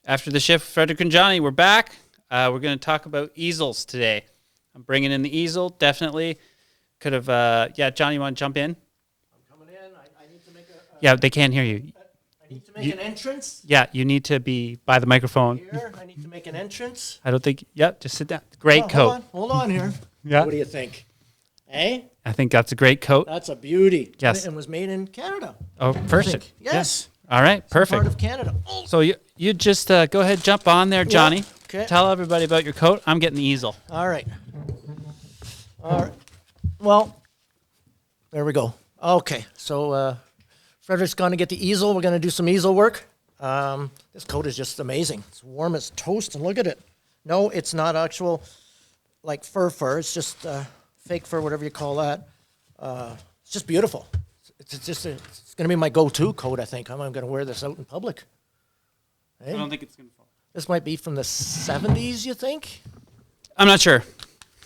After the shift, Frederick and Johnny, we're back. We're going to talk about easels today. I'm bringing in the easel, definitely. Could have, Johnny, you want to jump in? I'm coming in. I need to make a... Yeah, they can't hear you. I need to make an entrance. Yeah, you need to be by the microphone. Here, I need to make an entrance. I don't think, just sit down. Great coat. Hold on here. Yeah. What do you think? Eh? I think that's a great coat. That's a beauty. Yes. And was made in Canada. Oh, perfect. Yes. Yeah. All right, perfect. Part of Canada. Oh. So you just go ahead, jump on there, Johnny. Yeah. Okay. Tell everybody about your coat. I'm getting the easel. All right. Well, there we go. Okay. So Frederick's going to get the easel. We're going to do some easel work. This coat is just amazing. It's warm as toast, and look at it. No, it's not actual like fur. It's just fake fur, whatever you call that. It's just beautiful. It's going to be my go-to coat, I think. I'm going to wear this out in public. Hey? I don't think it's going to fall. This might be from the 70s, you think? I'm not sure.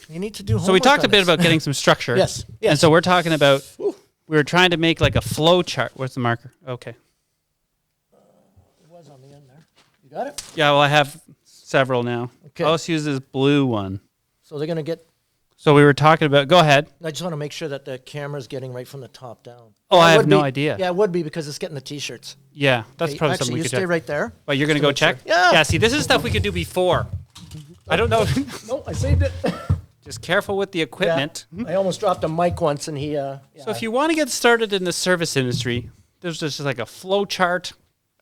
You need to do homework. So we talked a on bit this. about getting some structure. Yes. And so we're talking about, Ooh. we were trying to make like a flow chart. Where's the marker? Okay. It was on the end there. You got it? Yeah, well, I have several now. Okay. Let's use this blue one. So they're going to get... So we were talking about, go ahead. I just want to make sure that the camera's getting right from the top down. Oh, I It have would no be- idea. Yeah, it would be because it's getting the T-shirts. Yeah, that's Hey, probably actually, something we you could stay check. right there. But you're going to go make sure. check? Yeah. Yeah, see, this is stuff we could do before. I don't know. No, I saved it. Just careful with the equipment. Yeah. I almost dropped a mic once, and he... So if you want to get started in the service industry, there's just like a flow chart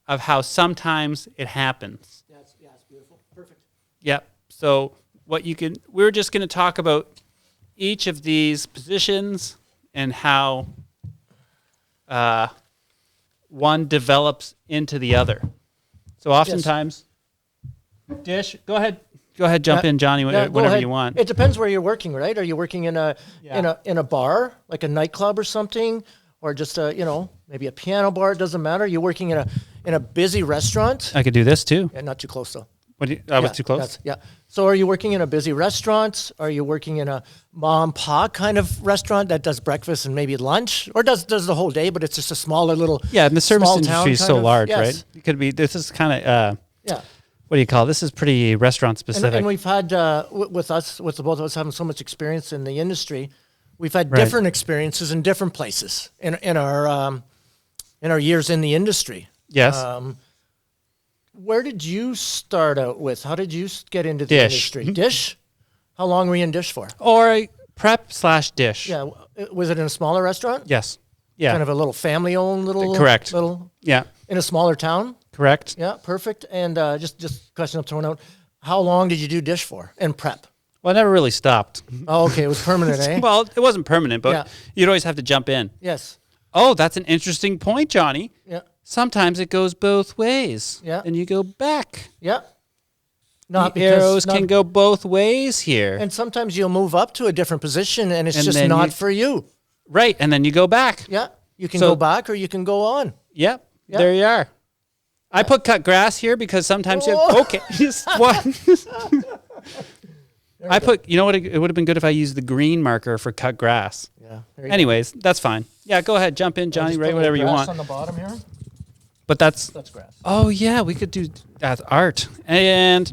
of how sometimes it happens. Yeah, it's beautiful. Perfect. Yep. So we're just going to talk about each of these positions and how one develops into the other. So oftentimes, dish. Go ahead, jump in, Johnny. Yeah, go Whatever ahead. you want. It depends where you're working, right? Are you working in a in a bar, like a nightclub or something, or just maybe a piano bar? It doesn't matter. You're working in a busy restaurant. I could do this too. Yeah, not too close though. I was too close. Yeah. So are you working in a busy restaurant? Are you working in a mom and pop kind of restaurant that does breakfast and maybe lunch, or does the whole day, but it's just a smaller little Yeah, and the service small industry town is kind so of- large, yes. right? It could be. This is kind of. Yeah. What do you call it? This is pretty restaurant specific. And we've had with the both of us having so much experience in the industry, we've had Right. different experiences in different places in our years in the industry. Yes. Where did you start out with? How did you get into the Dish. industry? Dish? How long were you in Dish for? Or a prep/dish. Yeah, was it in a smaller restaurant? Yes. Yeah. Kind of a little family-owned little. Correct. Little Yeah. in a smaller town. Correct. Yeah, perfect. And just a question I'm throwing out: how long did you do Dish for and prep? Well, I never really stopped. Oh, okay, it was permanent, eh? Well, it wasn't permanent, but Yeah. you'd always have to jump in. Yes. Oh, that's an interesting point, Johnny. Yeah. Sometimes it goes both ways. Yeah. And you go back. Yeah. Not The arrows can go both ways here. And sometimes you'll move up to a different position, and it's And just then not you- for you. Right. And then you go back. Yeah. You can So- go back, or you can go on. Yep. Yeah. There you are. I put cut grass here because sometimes you Oh. okay. Just one. I put, you know what? It would have been good if I used the green marker for cut grass. Yeah. There you Anyways, that's fine. Yeah, go ahead. Jump in, go. Johnny. Just Write put a whatever you grass want. on the bottom here. But that's, That's grass. oh, yeah, we could do that's art. And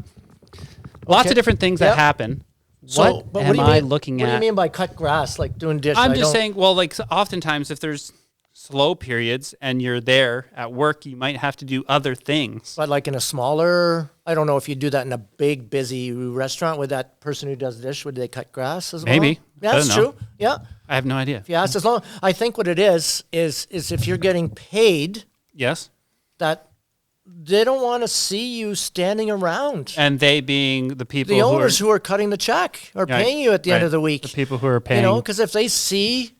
lots Okay. of different things that Yep. happen. So, What but am do you I mean, looking What do you at? mean by cut grass? Like doing dish? I'm I just don't- saying, well, like oftentimes if there's slow periods and you're there at work, you might have to do other things. But like in a smaller, I don't know if you do that in a big, busy restaurant with that person who does dish, would they cut grass as well? Maybe. Yeah, I that's don't know. true. Yeah. I have no idea. If you ask, as long, I think what it is if you're getting paid, Yes. that they don't want to see you standing around. And they being the people The who owners are, who are cutting the check or Right, paying you at the end right. of the week. the people who are paying. You know, because if they see,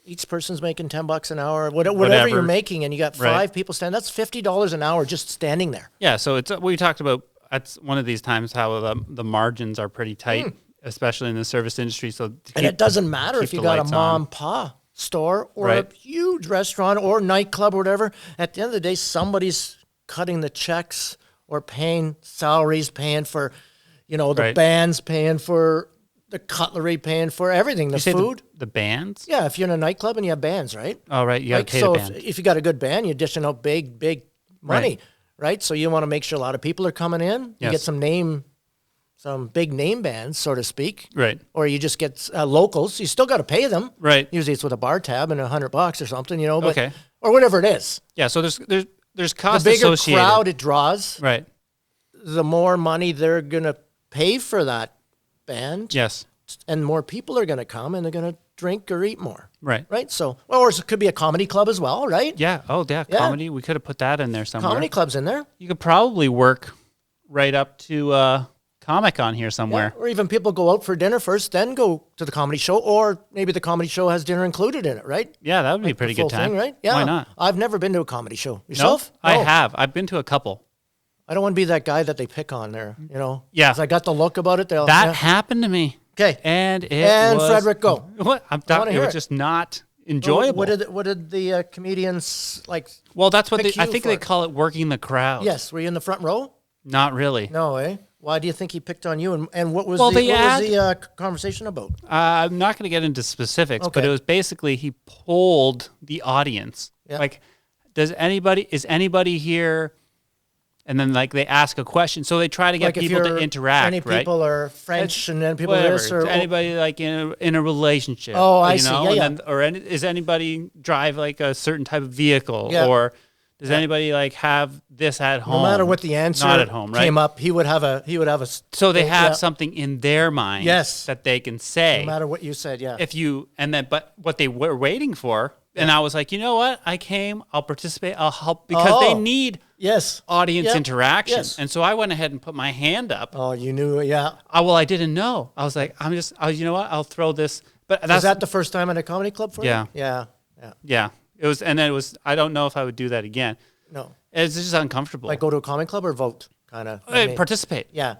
each person's making $10 an hour, whatever Whatever. you're making, and you got Right. 5 people standing, that's $50 an hour just standing there. Yeah, so it's we talked about that's one of these times how the margins are pretty tight, especially in the service industry. So to And keep- it doesn't matter keep if you the got a lights mom on. and pa store or Right. a huge restaurant or nightclub or whatever. At the end of the day, somebody's cutting the checks or paying salaries, paying for, the Right. bands, paying for the cutlery, paying for everything, the you say food. the bands. Yeah, if you're in a nightclub and you have bands, right? Oh, right, you got to Like, pay so the band. if you got a good band, you're dishing out big money, right? So you want to make sure a lot of people are coming in. You Yes. get some big name bands, so to speak. Right. Or you just get locals. You still got to pay them. Right. Usually it's with a bar tab and $100 or something, but, Okay. or whatever it is. Yeah. So there's The cost bigger associated. crowd it draws, Right. the more money they're going to pay for that band. Yes. And more people are going to come and they're going to drink or eat more. Right. Right? So, or it could be a comedy club as well, right? Yeah. Oh, yeah. Yeah. Comedy. We could have put that in there somewhere. Comedy club's in there. You could probably work right up to comic on here somewhere. Yeah. Or even people go out for dinner first, then go to the comedy show, or maybe the comedy show has dinner included in it, right? Yeah, that would be a pretty The full good time. thing, right? Yeah. Why not? I've never been to a comedy show. No, Yourself? I No. have. I've been to a couple. I don't want to be that guy that they pick on there, Yeah. 'Cause I got the look about it. That Yeah. happened to me. Okay. And it And was, Frederick, go. What? wanna It hear was it. just not enjoyable. What did the comedians like? Well, that's what pick I you think for they it? call it working the crowd. Yes. Were you in the front row? Not really. No, eh? Why do you think he picked on you? And what was Well, the they conversation about? I'm not going to get into specifics, but Okay. it was basically he polled the audience. Yeah. Like, is anybody here? And then like they ask a question, so they try to get Like if people to you're- interact. Any right? people are French, and then people are Whatever. this or Anybody like in a relationship. Oh, I you see. know? Yeah, And yeah. then, or is anybody drive like a certain type of vehicle, Yeah. or does anybody like have this at home? no matter what the answer not at home, right? came up, he would have a So they have yeah. something in their mind, Yes. that they can say. No matter what you said, yeah. But what they were waiting for, and I was like, you know what? I came, I'll participate, I'll help because they Oh. need Yes. audience Yeah. interaction. Yes. And so I went ahead and put my hand up. Oh, you knew, yeah. I didn't know. I was like, you know what? I'll throw this. But Was that's that the first time at a comedy club for Yeah. you? Yeah. Yeah. yeah. I don't know if I would do that again. No. It's just uncomfortable. Like go to a comedy club or vote, kind of. Participate. Yeah.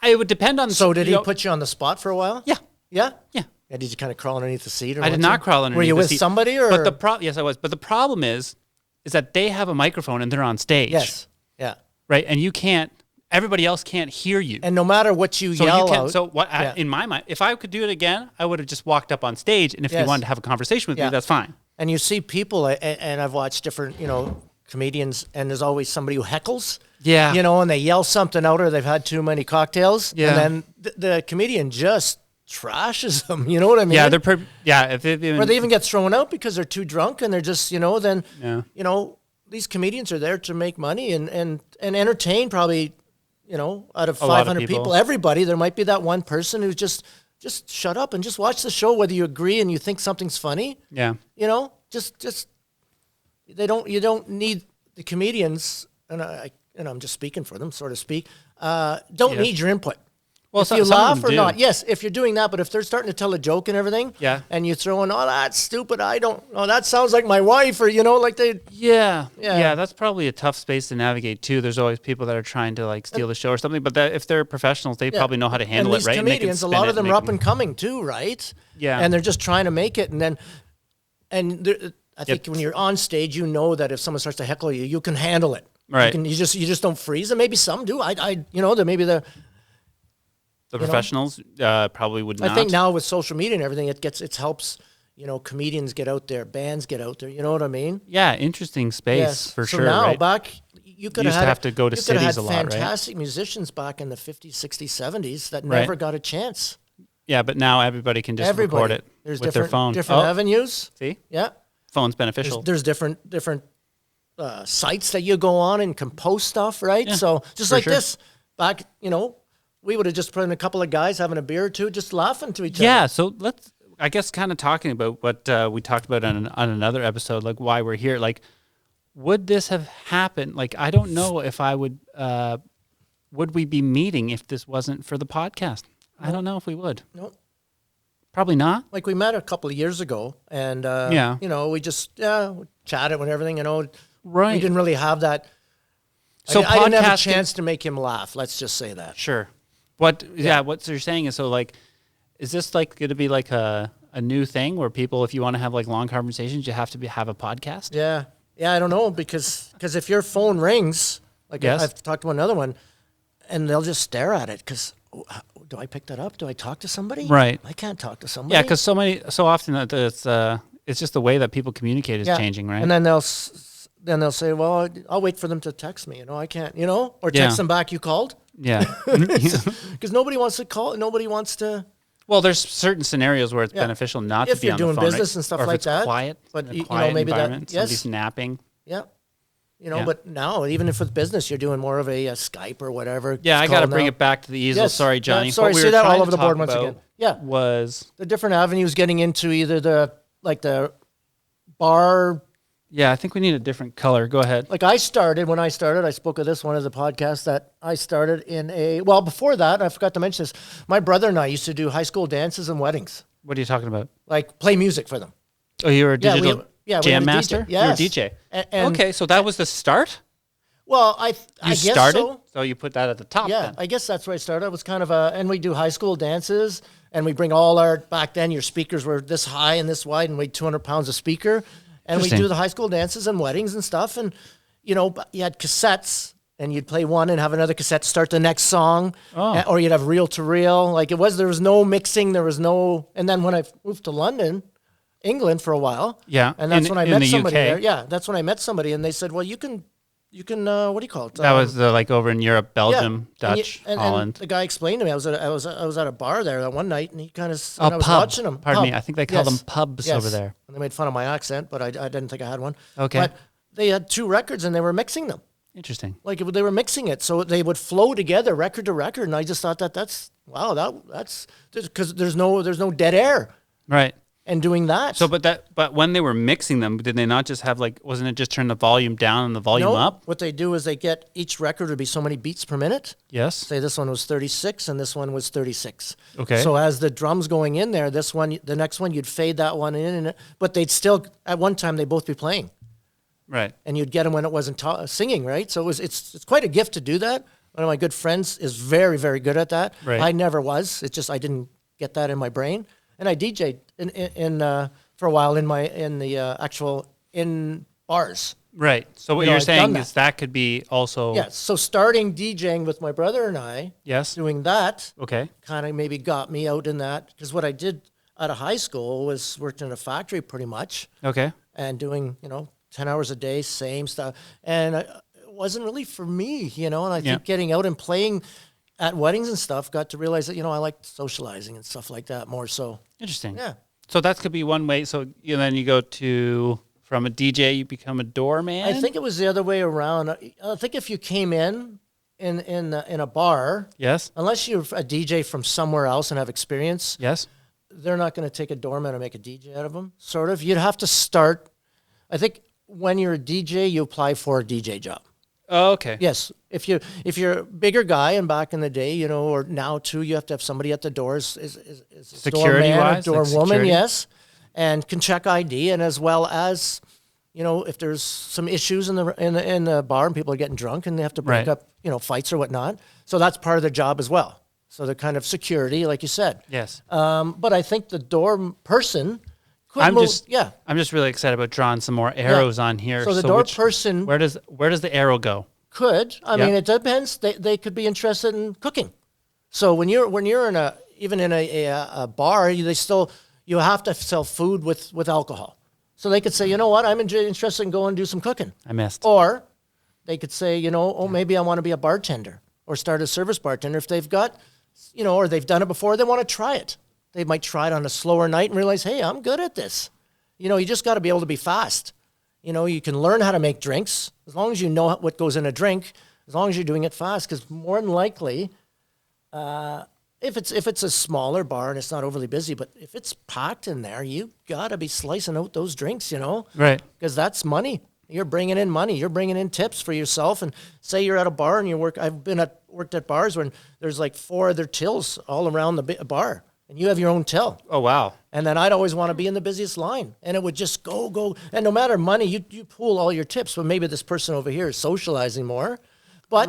It would depend on. So did you he know- put you on the spot for a while? Yeah. Yeah? Yeah. Yeah, did you kind of crawl underneath the seat? Or I did not crawl underneath. Were you the with seat. somebody or? But yes, I was. But the problem is that they have a microphone and they're on stage. Yes. Yeah. Right, and you can't. Everybody else can't hear you. And no matter what you So yell you can't. out. So what? Yeah. In my mind, if I could do it again, I would have just walked up on stage, and if you Yes. wanted to have a conversation with Yeah. me, that's fine. And you see people, and I've watched different, comedians, and there's always somebody who heckles. Yeah. And they yell something out or they've had too many cocktails. Yeah. And then the comedian just trashes them. You know what I mean? Yeah, if they Or they even get thrown out because they're too drunk and they're just, then, Yeah. these comedians are there to make money and entertain probably, out of A lot of 500 people, people. everybody, there might be that one person who's just shut up and just watch the show, whether you agree and you think something's funny. Yeah. Just you don't need the comedians, and I'm just speaking for them, so to speak. Don't Yes. need your input. Well, if some you of laugh them or do. not, yes. If you're doing that, but if they're starting to tell a joke and everything, Yeah. and you throw in, oh, that's stupid. That sounds like my wife, or like they. Yeah. Yeah. Yeah, that's probably a tough space to navigate too. There's always people that are trying to like steal the show or something, but if they're professionals, they probably know how to handle and it, right? these And they can comedians, a spin lot it of them and are make up and coming too, right? Yeah. And they're just trying to make it, I think when you're on stage, that if someone starts to heckle you, you can handle it. Right. You just don't freeze, and maybe some do. There maybe the. The professionals probably would not. I think now with social media and everything, it helps. Comedians get out there, bands get out there. You know what I mean? Yeah, interesting space for so sure. now right? back, you could used to have have to go to you could have cities had a lot, right? fantastic musicians back in the 50s, 60s, 70s that Right. never got a chance. Yeah, but now everybody can just Everybody. record it There's with their phone. different avenues. See, Yeah. phone's beneficial. There's different sites that you go on and can post stuff, right? Yeah, So just for like sure. this, back, we would have just put in a couple of guys having a beer or two, just laughing to each Yeah, other. so let's, I guess, kind of talking about what we talked about on another episode, like why we're here. Like, would this have happened? Like, I don't know if I would we be meeting if this wasn't for the podcast? I don't know if we would. No. Probably not. Like we met a couple of years ago, and Yeah. we just chatted and everything. Right. We didn't really have that. So I didn't have a podcasting- chance to make him laugh. Let's just say that. Sure. What you're saying is, so like, is this like going to be like a new thing where people, if you want to have like long conversations, you have to have a podcast? Yeah, I don't know because if your phone rings, like Yes. I've talked to another one, and they'll just stare at it because do I pick that up? Do I talk to somebody? Right. I can't talk to somebody. Yeah, because so often that it's just the way that people communicate is changing, right? And then they'll then they'll say, well, I'll wait for them to text me. I can't, or Yeah. text them back, you called. Yeah. Because nobody wants to call. Nobody wants to. Well, there's certain scenarios where it's Yeah. beneficial not If to be you're on the doing phone, business right? and stuff or if like it's that. quiet, But, in a you know, quiet maybe that- environment, yes. somebody's napping. Yeah. Yeah. But now, even if with business, you're doing more of a Skype or whatever. Yeah, it's I got to called bring now. it back to the easel. Yes. Sorry, Yeah, Johnny. sorry, What we see were that all trying over to the board talk once about again. Yeah. was The different avenues getting into either the bar. yeah. I think we need a different color. Go ahead. Like when I started, I spoke of this one of the podcasts that I started before that, I forgot to mention this. My brother and I used to do high school dances and weddings, What are you talking about? like play music for them. Oh, you were a Yeah, we- digital yeah, we jam had a DJ. master. Yes. You were a DJ. And- okay, so that was the start. Well, I You guess started, so. you put that at the top. Yeah, then. I guess that's where I started. It was kind of and we do high school dances, and we bring all back then your speakers were this high and this wide and weighed 200 pounds a speaker. And we Interesting. do the high school dances and weddings and stuff. And, you had cassettes, and you'd play one and have another cassette to start the next song. Oh. Or you'd have reel to reel. There was no mixing. And then when I moved to London, England for a while. Yeah, And that's in- when I in met the somebody UK. there. Yeah, that's when I met somebody, and they said, well, you can, what do you call it? That was like over in Europe, Belgium, And Dutch, and Holland. the guy explained to me. I was at a bar there that one night, and he kind of Oh, I was pub. watching him. Pardon me. Pub. I think they call Yes. them pubs Yes. over there. And they made fun of my accent, but I didn't think I had one. Okay. But they had two records, and they were mixing them. Interesting. They were mixing it, so they would flow together, record to record. And I just thought that's because there's no dead air Right. and doing that. So, but when they were mixing them, did they not just have wasn't it just turn the volume down and the volume no, up? what they do is they get each record would be so many beats per minute. Yes. Say this one was 36 and this one was 36. Okay. So as the drums going in there, the next one, you'd fade that one in, but they'd still, at one time, they'd both be playing. Right. And you'd get them when it wasn't singing, right? So it's quite a gift to do that. One of my good friends is very, very good at that. Right. I never was. It's just I didn't get that in my brain. And I DJ'd for a while in bars. Right. So what know, you're I've saying done is that could be also. Yeah. So starting DJing with my brother and I, Yes. doing that, Okay. kind of maybe got me out in that, because what I did out of high school was worked in a factory pretty much Okay. and doing 10 hours a day, same stuff, and it wasn't really for me, and I think getting out and playing at weddings and stuff got to realize that I like socializing and stuff like that more so. Interesting. Yeah. So that could be one way. So then you go from a DJ, you become a doorman. I think it was the other way around. I think if you came in a bar, Yes. unless you're a DJ from somewhere else and have experience, Yes. they're not going to take a doorman and make a DJ out of them. Sort of. You'd have to start. I think when you're a DJ, you apply for a DJ job. Oh, okay. Yes. If you're a bigger guy, and back in the day, or now too, you have to have somebody at the doors is Security doorman or wise, doorwoman, security? yes, and can check ID, and as well as if there's some issues in the bar and people are getting drunk and they have to break Right. up fights or whatnot. So that's part of their job as well. So they're kind of security, like you said. Yes. But I think the door person could I'm move. just Yeah. I'm just really excited about drawing some more arrows on here. So the door which- person Where does the arrow go? could. I Yeah. mean, it depends. They could be interested in cooking. So when you're in a bar, you have to sell food with alcohol. So they could say, you know what, I'm interested in going and do some cooking. I missed. Or they could say, maybe I want to be a bartender or start a service bartender if they've got, or they've done it before, they want to try it. They might try it on a slower night and realize, hey, I'm good at this. You just got to be able to be fast. You can learn how to make drinks as long as you know what goes in a drink, as long as you're doing it fast, because more than likely, if it's a smaller bar and it's not overly busy, but if it's packed in there, you got to be slicing out those drinks, Right. because that's money. You're bringing in money. You're bringing in tips for yourself. And say you're at a bar and I've worked at bars when there's like 4 other tills all around the bar, and you have your own till. Oh wow. And then I'd always want to be in the busiest line, and it would just go. And no matter money, you pool all your tips. But maybe this person over here is socializing more, but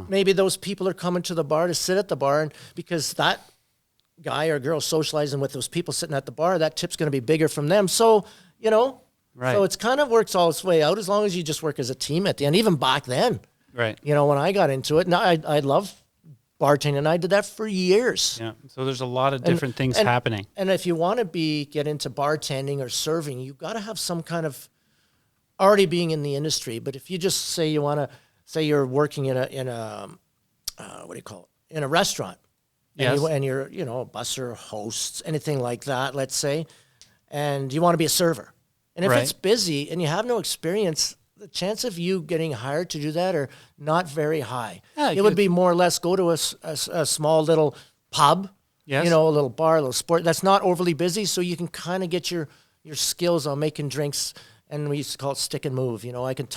maybe those people are coming to the bar to sit at the bar, and because that guy or girl socializing with those people sitting at the bar, that tip's going to be bigger from them. So Right. So it's kind of works all its way out as long as you just work as a team at the end. Even back then, Right. when I got into it, now I love bartending, and I did that for years. Yeah. So there's a lot of different things happening. And if you want to get into bartending or serving, you've got to have some kind of already being in the industry. But if you just say you want to, say you're working in a what do you call it? In a restaurant. Yes. And you're, you know, a busser, hosts, anything like that, let's say, and you want to be a server. And if Right. it's busy and you have no experience, the chance of you getting hired to do that are not very high. Yeah, it would be more or less go to a small little pub, Yes. you know, a little bar, a little sport that's not overly busy, so you can kind of get your skills on making drinks. And we used to call it stick and move. You know, you could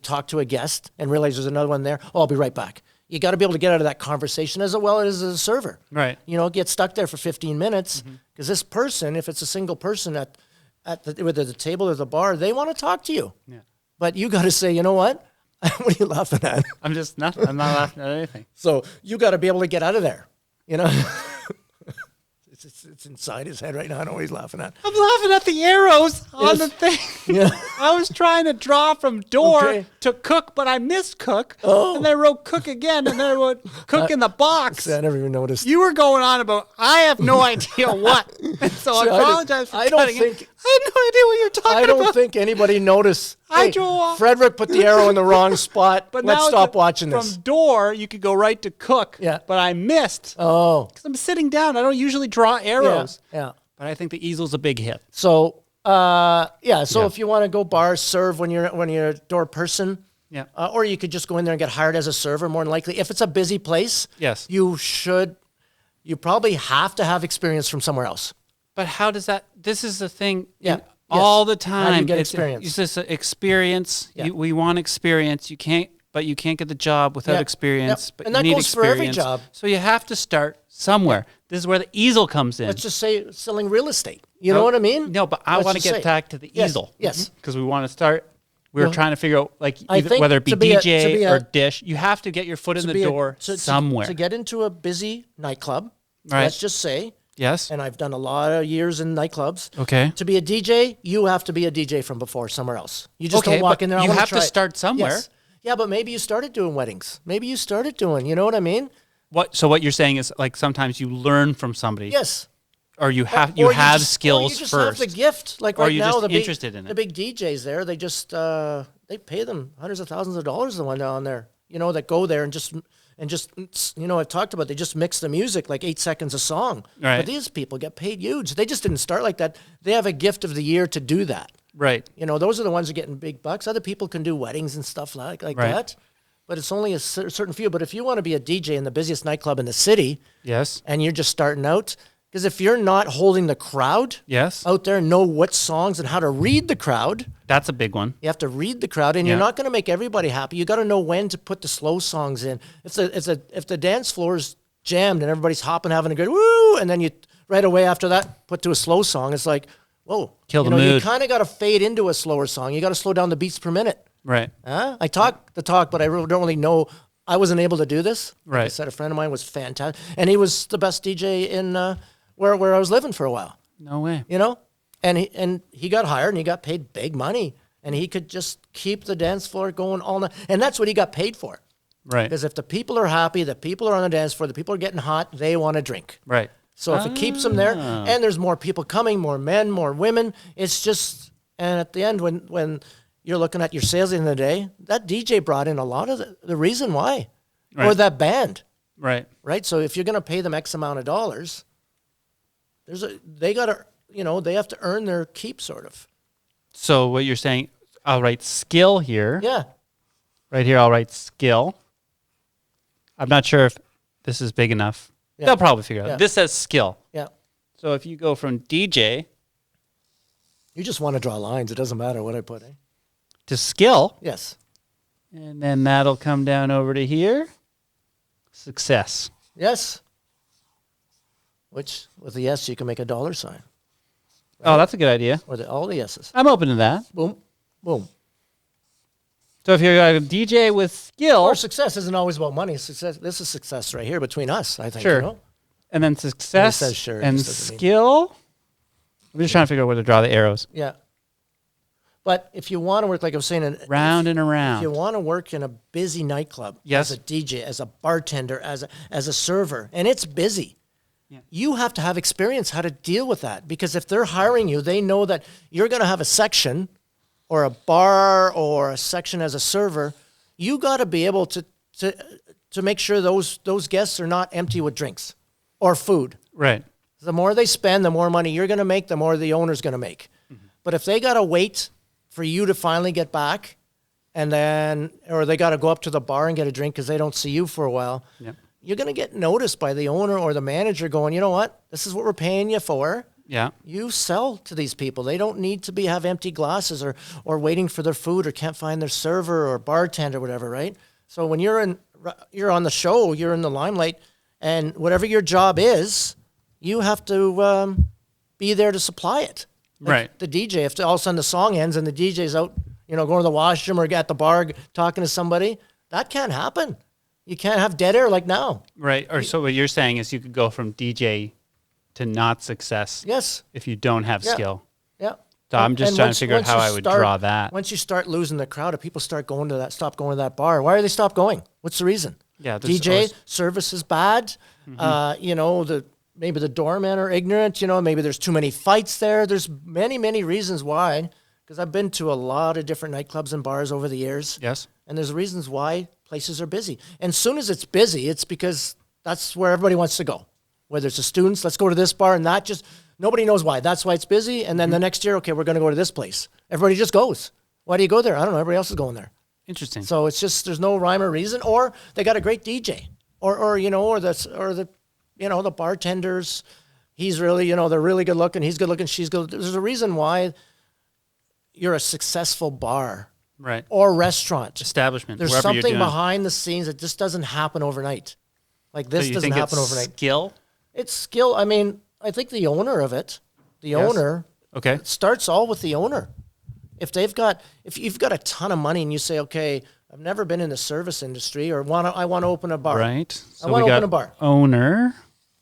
talk to a guest and realize there's another one there. Oh, I'll be right back. You got to be able to get out of that conversation as well as a server. Right. You know, get stuck there for 15 minutes because this person, if it's a single person at whether the table or the bar, they want to talk to you. Yeah. But you got to say, you know what? What are you laughing at? I'm not laughing at anything. So you got to be able to get out of there. You know, it's inside his head right now. I know what he's laughing at. I'm laughing at the arrows on the thing. Yeah. I was trying to draw from door Okay. to cook, but I missed cook. Oh. And then I wrote cook again, and then I wrote cook in the box. I never even noticed. You were going on about, I have no idea what. And so See, I apologize for I don't cutting it. think- I had no idea what you're talking I don't about. think anybody noticed. I Hey, drew off- Frederick put the arrow in the wrong spot. But Let's now stop watching from this. door, you could go right to cook. Yeah. But I missed. Oh, Because I'm sitting down. I don't usually draw arrows. yeah. But I think the easel's a big hit. So, So Yeah. if you want to go bar serve when you're a door person, Yeah. or you could just go in there and get hired as a server. More than likely, if it's a busy place, Yes. you probably have to have experience from somewhere else. But how does that? This is the thing. Yeah. All the How time. do you get It's experience? just experience. Yeah. We want experience. You can't get the job without Yeah. experience. Yep. But And you that need goes for every experience. job. So you have to start somewhere. This is where the easel comes in. Let's just say selling real estate. You know what I mean? No, but I Let's want to just get say. back to the Yes, easel. yes. Because we want to start. We were Well, trying to figure out, like, I think whether it be to be DJ a- or dish. You have to get your foot in the door somewhere. To get into a busy nightclub, Right. let's just say, Yes. and I've done a lot of years in nightclubs. Okay. To be a DJ, you have to be a DJ from before somewhere else. You just Okay, don't walk but in there. I you wanna have to try it. start somewhere. Yes. Yeah, but maybe you started doing weddings. Maybe you started doing, you know what I mean? So what you're saying is, like, sometimes you learn from somebody. Yes. Or you have Or skills or you just first. have the gift. Like Or right you're now, just the big, interested in it. the big DJs there, they just they pay them hundreds of thousands of dollars. The one down there, you know, that go there and just you know, I've talked about they just mix the music like 8 seconds a song. Right. But these people get paid huge. They just didn't start like that. They have a gift of the year to do that. Right. You know, those are the ones that are getting big bucks. Other people can do weddings and stuff like Right. that. But it's only a certain few. But if you want to be a DJ in the busiest nightclub in the city Yes. and you're just starting out, because if you're not holding the crowd Yes. out there and know what songs and how to read the crowd, That's a big one. you have to read the crowd, and Yeah. you're not going to make everybody happy. You got to know when to put the slow songs in. If the dance floor is jammed and everybody's hopping, having a good woo, and then you right away after that put to a slow song, it's like, whoa, Kill the You mood. kind of got to fade into a slower song. You got to slow down the beats per minute. Right. I talk the talk, but I really don't really know. I wasn't able to do this. Like I Right. said, a friend of mine was fantastic, and he was the best DJ in where I was living for a while. No way. You know, and he got hired and he got paid big money, and he could just keep the dance floor going all night, and that's what he got paid for. Right. Because if the people are happy, the people are on the dance floor, the people are getting hot, they want to drink. Right. So if it keeps them there, and there's more people coming, more men, more women, it's just, and at the end, when you're looking at your sales in the day, that DJ brought in a lot of the reason why, or Right. that band, Right. right? So if you're going to pay them X amount of dollars, they got to, they have to earn their keep, sort of. So what you're saying, I'll write skill here. Yeah. Right here, I'll write skill. I'm not sure if this is big enough. Yeah. They'll probably figure it out. Yeah. This says skill. Yeah. So if you go from DJ You just want to draw lines. It doesn't matter what I put, eh? to skill, Yes. and then that'll come down over to here, success. Yes. Which, with the yes, you can make a dollar sign. Oh, that's a good idea. Or all the yeses. I'm open to that. Boom. Boom. So if you're a DJ with skill, Or success isn't always about money. Success. This is success right here between us, I think. Sure. You know? and then success says sure, it and just doesn't mean- skill, I'm just trying to figure out where to draw the arrows. Yeah. But if you want to work, like I was saying, Round and if you around. want to work in a busy nightclub, Yes. as a DJ, as a bartender, as a server, and it's busy, you have to have experience how to deal with that. Because if they're hiring you, they know that you're going to have a section or a bar or a section as a server, you got to be able to make sure those guests are not empty with drinks or food. Right. The more they spend, the more money you're going to make, the more the owner's going to make. Mm-hmm. But if they got to wait for you to finally get back, and then, or they got to go up to the bar and get a drink because they don't see you for a while, you're going to get noticed by the owner or the manager going, you know what, this is what we're paying you for. Yeah. You sell to these people. They don't need to have empty glasses or waiting for their food or can't find their server or bartender or whatever, right? So when you're on the show, you're in the limelight, and whatever your job is, you have to be there to supply it. Like right. The DJ, if all of a sudden the song ends and the DJ's out, going to the washroom or at the bar talking to somebody, that can't happen. You can't have dead air like now. Right. Or so what you're saying is you could go from DJ to not success. Yes. If you don't have skill. Yeah. So I'm just trying to figure out how I would draw that. Once you start losing the crowd, if people stop going to that bar, why are they stop going? What's the reason? Yeah. DJ service is bad. Mm-hmm. Maybe the doormen are ignorant. Maybe there's too many fights there. There's many, many reasons why. Because I've been to a lot of different nightclubs and bars over the years. Yes. And there's reasons why places are busy. And as soon as it's busy, it's because that's where everybody wants to go. Whether it's the students, let's go to this bar, and nobody knows why. That's why it's busy. And then the next year, okay, we're going to go to this place. Everybody just goes. Why do you go there? I don't know. Everybody else is going there. Interesting. So it's just, there's no rhyme or reason. Or they got a great DJ. Or the bartenders, he's really, they're really good looking. He's good looking. She's good. There's a reason why you're a successful bar, right, or restaurant establishment. There's something behind the scenes that just doesn't happen overnight. Like this doesn't happen overnight. Skill. It's skill. I mean, I think the owner of it, owner, it starts all with the owner. If you've got a ton of money and you say, okay, I've never been in the service industry, or I want to open a bar. Right. So I want to open a bar. Owner.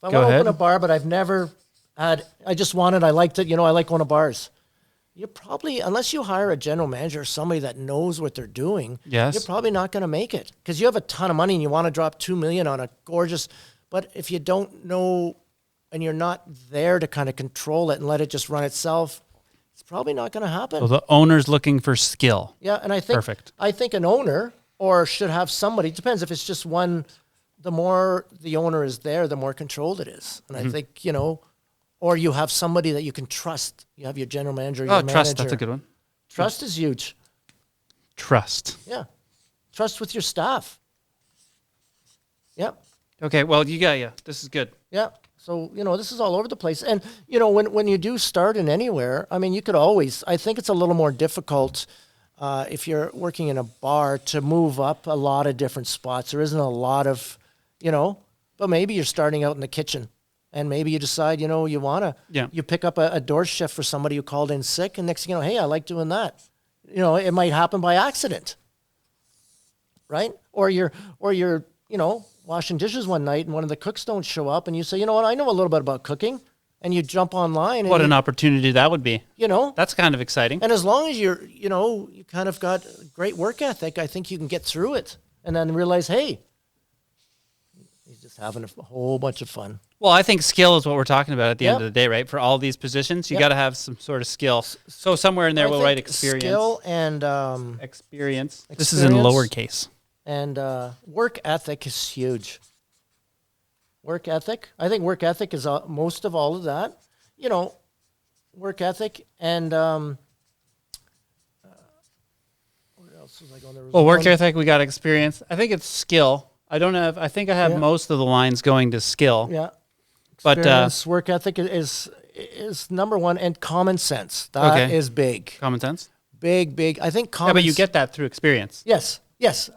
I want to open a bar, but I've never I liked it. I like going to bars. You probably, unless you hire a general manager or somebody that knows what they're doing, you're probably not going to make it, because you have a ton of money and you want to drop $2 million on a gorgeous, but if you don't know and you're not there to kind of control it and let it just run itself, it's probably not going to happen. So the owner's looking for skill. Yeah, and I think an owner should have somebody, depends if it's just one, the more the owner is there, the more controlled it is. And I think, or you have somebody that you can trust. You have your general manager, your manager. Trust, that's a good one. Trust is huge. Trust. Yeah. Trust with your staff. Yep. Okay, well, this is good. Yeah. So, this is all over the place. And, when you do start in anywhere, I mean, you could always, I think it's a little more difficult if you're working in a bar to move up a lot of different spots. There isn't a lot of, but maybe you're starting out in the kitchen. And maybe you decide, you want to, you pick up a door shift for somebody who called in sick, and next thing you know, hey, I like doing that. It might happen by accident, right? Or you're washing dishes one night and one of the cooks don't show up, and you say, you know what, I know a little bit about cooking, and you jump online. What an opportunity that would be. That's kind of exciting. And as long as you kind of got great work ethic, I think you can get through it, and then realize, hey, he's just having a whole bunch of fun. Well, I think skill is what we're talking about at the end of the day, right? For all these positions, you got to have some sort of skill. So somewhere in there, we'll write experience. Skill and experience. This is in lowercase. And work ethic is huge. Work ethic. I think work ethic is most of all of that. Work ethic and what else was I going there? Well, work ethic, we got experience. I think it's skill. I think I have most of the lines going to skill. Yeah. Experience, but work ethic is number one, and common sense. That is big. Common sense? Big. I think common. Yeah, but you get that through experience. Yes.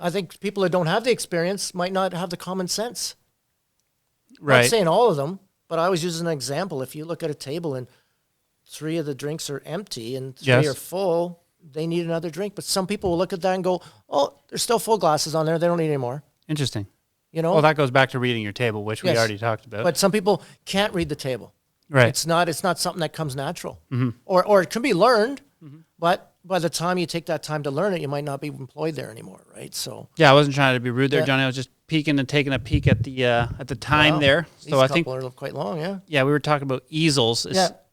I think people that don't have the experience might not have the common sense. Right. I'm not saying all of them, but I always use an example. If you look at a table and 3 of the drinks are empty and 3 are full, they need another drink. But some people will look at that and go, oh, there's still full glasses on there. They don't need any more. Interesting. Well, that goes back to reading your table, which we already talked about. But some people can't read the table. Right. It's not something that comes natural. Mm-hmm. Or it can be learned, but by the time you take that time to learn it, you might not be employed there anymore, right? So I wasn't trying to be rude there, Johnny. I was just peeking and taking a peek at the time there. So I think are quite long, Yeah, we were talking about easels.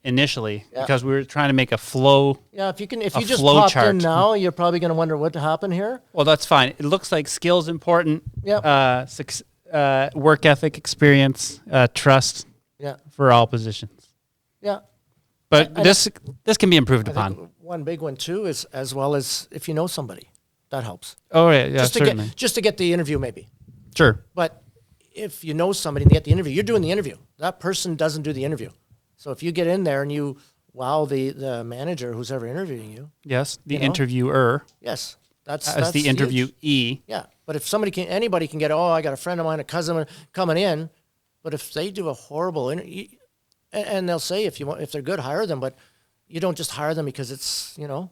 initially Yeah. because we were trying to make a flow. Yeah, if you A just flow popped chart. in now, you're probably going to wonder what happened here. Well, that's fine. It looks like skills important. Yep. Work ethic, experience, trust Yeah, for all positions. yeah. But And this can be improved I upon. think one big one too is as well as if you know somebody, that helps. Oh yeah, just to certainly. get the interview maybe. Sure. But if you know somebody and they get the interview, you're doing the interview. That person doesn't do the interview. So if you get in there and you wow the manager who's ever interviewing you, Yes, the You know? interviewer yes, that's as the huge. interviewee. Yeah, but if anybody can get, oh, I got a friend of mine, a cousin coming in, but if they do a horrible interview, and they'll say if they're good, hire them, but you don't just hire them because it's you want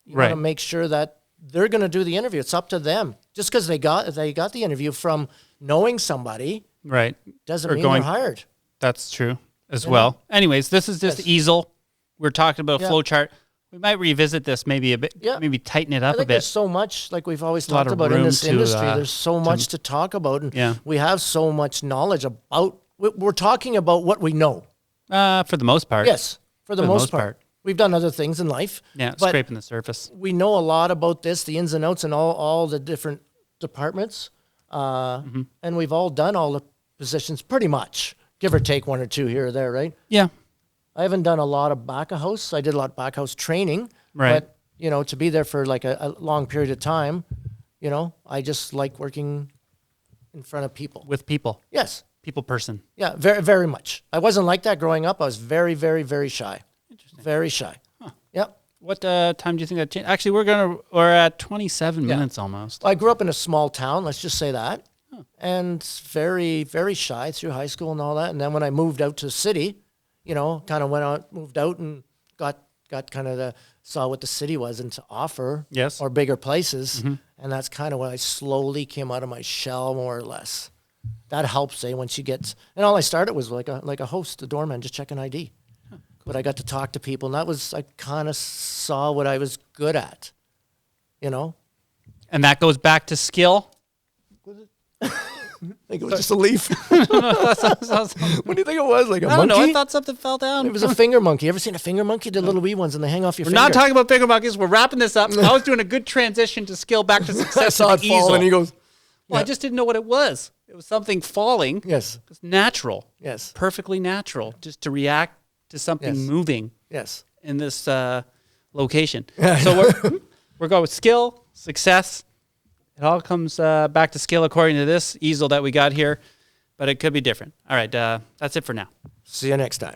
Right. to make sure that they're going to do the interview. It's up to them. Just because they got the interview from knowing somebody Right. doesn't Or mean going- they're hired. That's true as well. Anyways, this is just Yes. Easel. We're talking about a Yeah. flow chart. We might revisit this maybe a bit, Yeah. maybe tighten it I up a think there's bit. so much, like we've always a lot talked of about in room this to, industry. There's so much to talk about, and Yeah. we have so much knowledge about. We're talking about what we know. For the most part. Yes, for the most part. part. We've done other things in life. Yeah, but scraping the surface. we know a lot about this, the ins and outs, and all the different departments. Mm-hmm. And we've all done all the positions pretty much, give or take one or two here or there, right? Yeah. I haven't done a lot of back of house. I did a lot of back house training. Right. But, to be there for like a long period of time, I just like working in front of people. With people. Yes. People person. Yeah, very, very much. I wasn't like that growing up. I was very, very, very shy. Very shy. Yep. What time do you think that changed? Actually, we're at 27 minutes almost. I grew up in a small town, let's just say that, and very, very shy through high school and all that. And then when I moved out to the city, kind of moved out and got kind of saw what the city was and to offer, Yes. or bigger places. And that's kind of when I slowly came out of my shell, more or less. That helps, once you get, and all I started was like a host, a doorman, just checking ID. But I got to talk to people, and I kind of saw what I was good at, And that goes back to skill. I think it was just a leaf. What do you think it was? Like a I don't monkey? know. I thought something fell down. It was a finger monkey. Ever seen a finger monkey? The little wee ones, and they hang off your We're finger. not talking about finger monkeys. We're wrapping this up. I was doing a good transition to skill back to success. I saw it with fall, Easel. and he goes, Well, I just didn't know what it was. It was something falling. yes, It's natural. yes, Perfectly natural. Just to react to something Yes. moving yes. in this location. So we're going with skill, success. It all comes back to skill according to this easel that we got here, but it could be different. All right, that's it for now. See you next time.